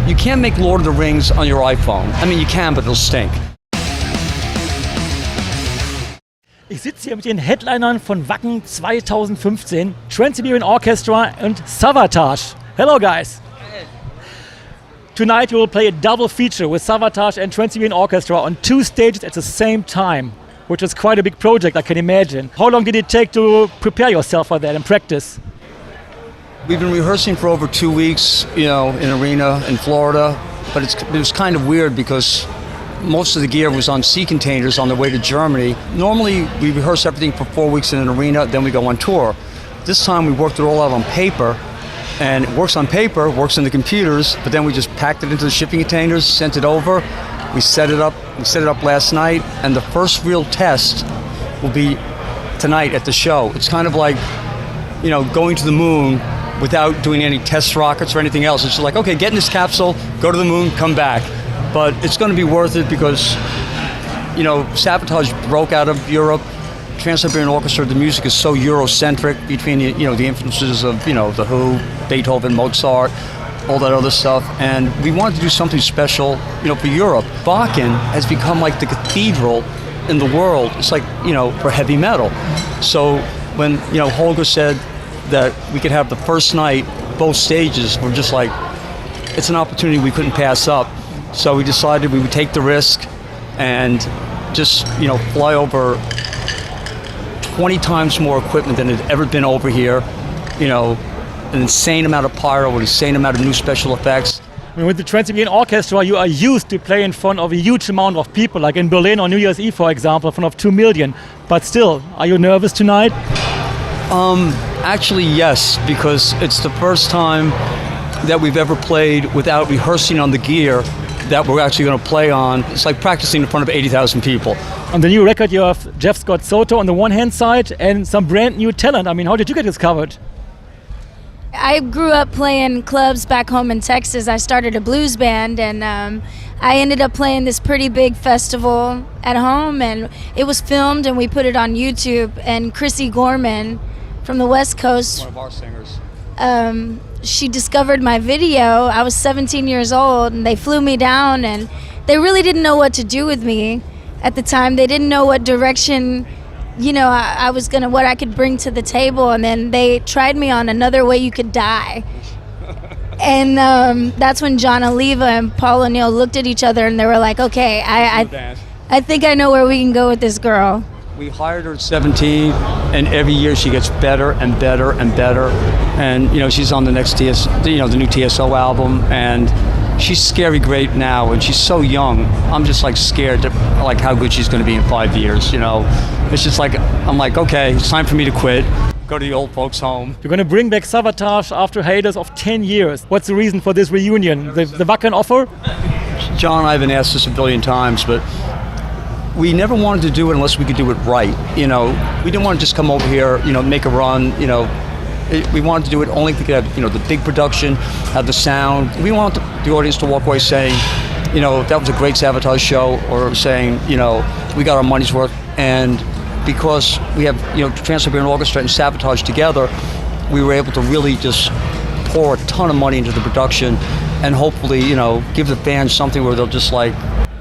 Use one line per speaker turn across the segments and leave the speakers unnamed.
You can't make Lord of the Rings on your iPhone. I mean, you can, but it'll stink.
Ich sitze hier mit den Headlinern von Wacken 2015, TRANS-SIBERIAN Orchestra und Savatage. Hello guys! Tonight we will play a double feature with Savatage and TRANS-SIBERIAN Orchestra on 2 stages at the same time, which was quite a big project, I can imagine. How long did it take to prepare yourself for that and practice?
We've been rehearsing for over 2 weeks, in an arena in Florida, but it was kind of weird because most of the gear was on sea containers on the way to Germany. Normally, we rehearse everything for 4 weeks in an arena, then we go on tour. This time, we worked it all out on paper, and it works on paper, works in the computers, but then we just packed it into the shipping containers, sent it over, we set it up last night, and the first real test will be tonight at the show. It's kind of like, going to the moon without doing any test rockets or anything else. It's just like, okay, get in this capsule, go to the moon, come back. But it's going to be worth it because, Savatage broke out of Europe. TRANS-SIBERIAN Orchestra, the music is so Eurocentric between the influences of The Who, Beethoven, Mozart, all that other stuff, and we wanted to do something special, for Europe. Wacken has become like the cathedral in the world. It's like, for heavy metal. So when Holger said that we could have the first night, both stages, we're just like, it's an opportunity we couldn't pass up. So we decided we would take the risk and just, fly over 20 times more equipment than had ever been over here. An insane amount of pyro, an insane amount of new special effects.
I mean, with the TRANS-SIBERIAN Orchestra, you are used to play in front of a huge amount of people, like in Berlin on New Year's Eve, for example, in front of 2 million. But still, are you nervous tonight?
Actually, yes, because it's the first time that we've ever played without rehearsing on the gear that we're actually going to play on. It's like practicing in front of 80,000 people.
On the new record, you have Jeff Scott Soto on the one hand side and some brand new talent. I mean, how did you get discovered?
I grew up playing clubs back home in Texas. I started a blues band, and I ended up playing this pretty big festival at home, and it was filmed and we put it on YouTube. And Chrissy Gorman from the West Coast,
One of our singers.
She discovered my video. I was 17 years old, and they flew me down, and they really didn't know what to do with me at the time. They didn't know what direction, I was what I could bring to the table. And then they tried me on Another Way You Could Die. And that's when John Oliva and Paul O Neill looked at each other and they were like, okay, I think I know where we can go with this girl.
We hired her at 17, and every year she gets better and better and better. And she's on the next the new TSO album, and she's scary great now, and she's so young. I'm just like scared to like how good she's going to be in 5 years. It's just like I'm like, okay, it's time for me to quit. Go to the old folks' home.
You're going to bring back Savatage after hiatus of 10 years. What's the reason for this reunion? The Wacken offer?
John and I have been asked this a billion times, but we never wanted to do it unless we could do it right. We didn't want to just come over here, make a run. We wanted to do it only if we could have, the big production, have the sound. We want the audience to walk away saying, that was a great Savatage show, or saying, we got our money's worth. And because we have, TRANS-SIBERIAN Orchestra and Savatage together, we were able to really just pour a ton of money into the production and hopefully, give the fans something where they'll just like,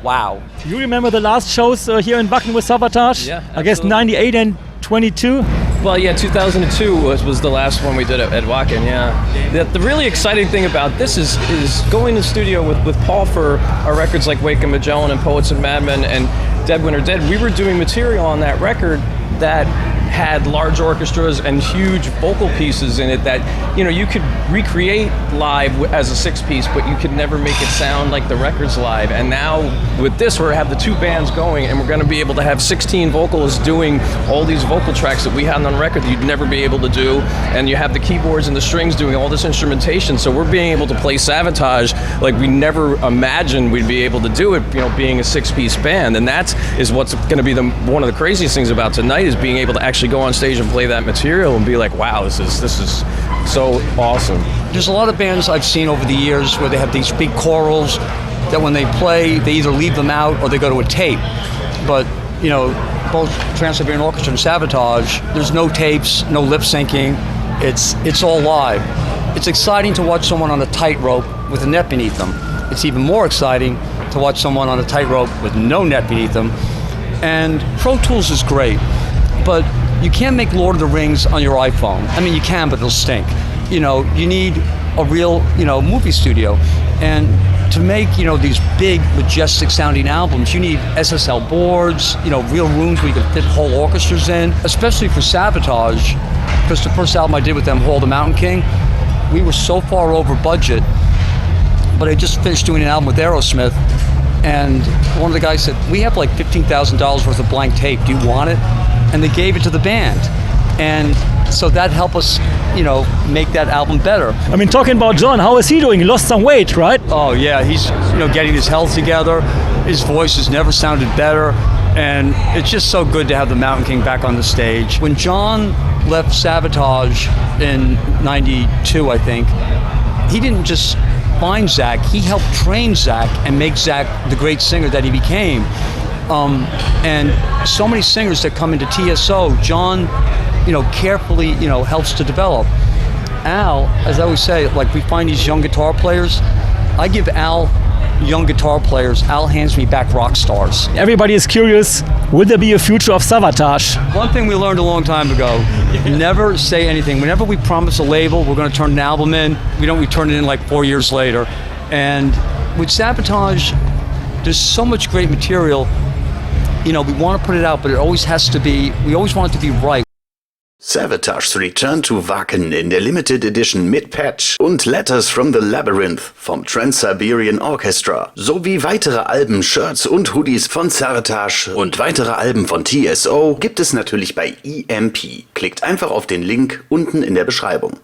wow.
You remember the last shows here in Wacken with Savatage?
Yeah, absolutely.
I guess 98 and 22?
Well, yeah, 2002 was the last one we did at Wacken, yeah. The really exciting thing about this is going to the studio with Paul for our records like Wake and Magellan and Poets and Madmen and Dead Winter Dead. We were doing material on that record that had large orchestras and huge vocal pieces in it that, you could recreate live as a 6-piece, but you could never make it sound like the record's live. And now with this, we have the 2 bands going, and we're going to be able to have 16 vocalists doing all these vocal tracks that we had on record that you'd never be able to do. And you have the keyboards and the strings doing all this instrumentation. So we're being able to play Savatage like we never imagined we'd be able to do it, being a 6-piece band. And that is what's going to be one of the craziest things about tonight, is being able to actually go on stage and play that material and be like, wow, this is so awesome.
There's a lot of bands I've seen over the years where they have these big chorals that when they play, they either leave them out or they go to a tape. But, both TRANS-SIBERIAN Orchestra and Savatage, there's no tapes, no lip syncing. It's all live. It's exciting to watch someone on a tightrope with a net beneath them. it's even more exciting to watch someone on a tightrope with no net beneath them. And Pro Tools is great, but you can't make Lord of the Rings on your iPhone. I mean, you can, but it'll stink. You know, you need a real, movie studio. And to make, these big, majestic sounding albums, you need SSL boards, real rooms where you can fit whole orchestras in, especially for Savatage, because the first album I did with them, Haul the Mountain King, we were so far over budget, but I just finished doing an album with Aerosmith, and one of the guys said, we have like $15,000 worth of blank tape, do you want it? And they gave it to the band. And so that helped us, make that album better.
I mean, talking about John, how is he doing? He lost some weight, right?
Oh yeah, he's getting his health together. His voice has never sounded better, and it's just so good to have the Mountain King back on the stage. When John left Savatage in '92, I think, he didn't just find Zach, he helped train Zach and make Zach the great singer that he became. And so many singers that come into TSO, John, carefully, helps to develop. Al, as I always say, like we find these young guitar players, I give Al young guitar players, Al hands me back rock stars.
Everybody is curious, will there be a future of Savatage?
One thing we learned a long time ago, never say anything. Whenever we promise a label, we're going to turn an album in, we turn it in like 4 years later. And with Savatage, there's so much great material. We want to put it out, but we always want it to be right.
Savatage's Return to Wacken in der Limited Edition mit Patch und Letters from the Labyrinth vom TRANS-SIBERIAN Orchestra sowie weitere Alben, Shirts und Hoodies von Savatage und weitere Alben von TSO gibt es natürlich bei EMP. Klickt einfach auf den Link unten in der Beschreibung.